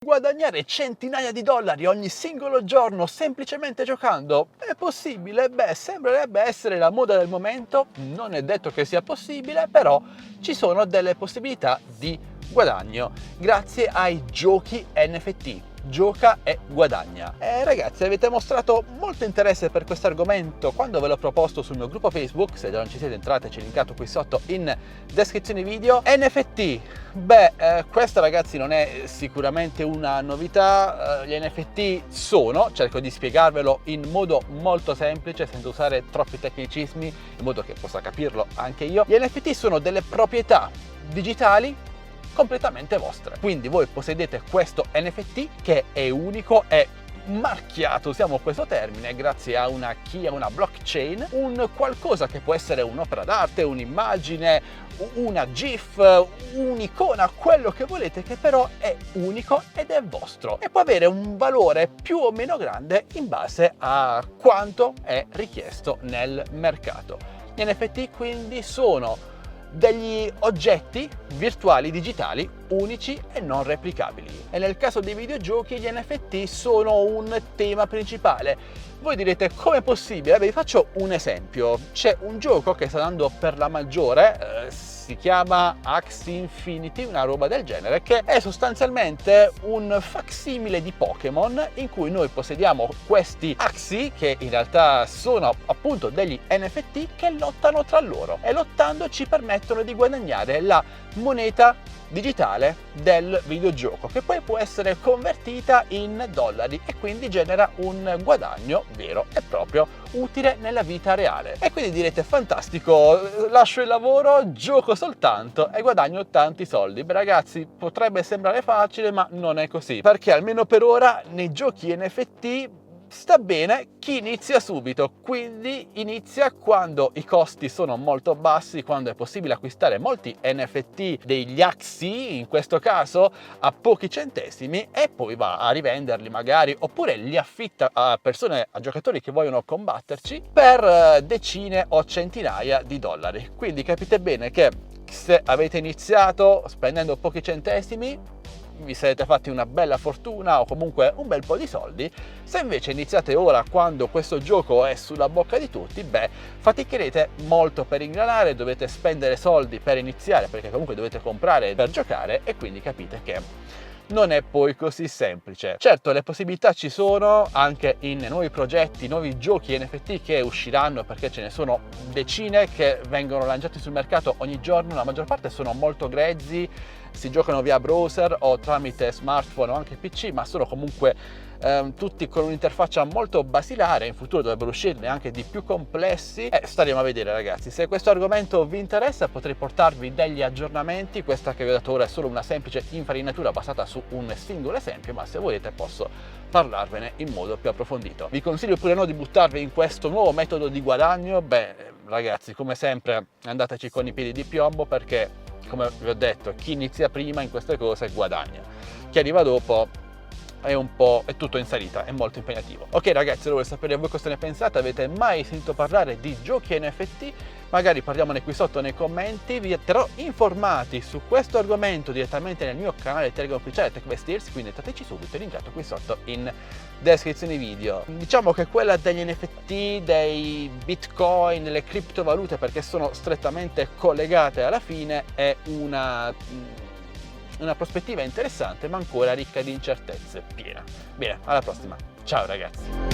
Guadagnare centinaia di dollari ogni singolo giorno semplicemente giocando è possibile? Beh, sembrerebbe essere la moda del momento, non è detto che sia possibile, però ci sono delle possibilità di guadagno grazie ai giochi NFT. Gioca e guadagna. Ragazzi, avete mostrato molto interesse per questo argomento quando ve l'ho proposto sul mio gruppo Facebook. Se già non ci siete, entrate, c'è linkato qui sotto in descrizione video. NFT, questa ragazzi non è sicuramente una novità. Gli NFT cerco di spiegarvelo in modo molto semplice senza usare troppi tecnicismi, in modo che possa capirlo anche io. Gli NFT sono delle proprietà digitali completamente vostre. Quindi voi possedete questo NFT che è unico, è marchiato, usiamo questo termine, grazie a una key, a una blockchain, un qualcosa che può essere un'opera d'arte, un'immagine, una GIF, un'icona, quello che volete, che però è unico ed è vostro e può avere un valore più o meno grande in base a quanto è richiesto nel mercato. Gli NFT quindi sono degli oggetti virtuali digitali unici e non replicabili. E nel caso dei videogiochi gli NFT sono un tema principale. Voi direte com'è possibile? Vi faccio un esempio. C'è un gioco che sta andando per la maggiore, si chiama Axie Infinity, una roba del genere, che è sostanzialmente un facsimile di Pokémon in cui noi possediamo questi Axie che in realtà sono appunto degli NFT che lottano tra loro e lottando ci permettono di guadagnare la moneta digitale del videogioco, che poi può essere convertita in dollari e quindi genera un guadagno vero e proprio utile nella vita reale. E quindi direte fantastico, lascio il lavoro, gioco soltanto e guadagno tanti soldi. Beh ragazzi, potrebbe sembrare facile ma non è così, perché almeno per ora nei giochi NFT sta bene chi inizia subito, quindi inizia quando i costi sono molto bassi, quando è possibile acquistare molti NFT degli Axie, in questo caso a pochi centesimi, e poi va a rivenderli magari, oppure li affitta a persone, a giocatori che vogliono combatterci per decine o centinaia di dollari. Quindi capite bene che se avete iniziato spendendo pochi centesimi vi siete fatti una bella fortuna o comunque un bel po' di soldi. Se invece iniziate ora quando questo gioco è sulla bocca di tutti, faticherete molto per ingranare, dovete spendere soldi per iniziare perché comunque dovete comprare per giocare e quindi capite che non è poi così semplice. Certo, le possibilità ci sono anche in nuovi progetti, nuovi giochi NFT che usciranno, perché ce ne sono decine che vengono lanciati sul mercato ogni giorno. La maggior parte sono molto grezzi, si giocano via browser o tramite smartphone o anche PC, ma sono comunque tutti con un'interfaccia molto basilare. In futuro dovrebbero uscirne anche di più complessi e staremo a vedere ragazzi. Se questo argomento vi interessa potrei portarvi degli aggiornamenti. Questa che vi ho dato ora è solo una semplice infarinatura basata su un singolo esempio, ma se volete posso parlarvene in modo più approfondito. Vi consiglio pure di buttarvi in questo nuovo metodo di guadagno. Ragazzi, come sempre andateci con i piedi di piombo, perché come vi ho detto, chi inizia prima in queste cose guadagna, chi arriva dopo è tutto in salita, è molto impegnativo. Ok ragazzi, volevo sapere voi cosa ne pensate. Avete mai sentito parlare di giochi NFT? Magari parliamone qui sotto nei commenti. Vi terrò informati su questo argomento direttamente nel mio canale Telegram ufficiale TechBestDeals, quindi entateci subito, il link qui sotto in descrizione video. Diciamo che quella degli NFT, dei bitcoin, delle criptovalute, perché sono strettamente collegate alla fine, è una prospettiva interessante ma ancora ricca di incertezze piena. Bene, alla prossima, ciao ragazzi!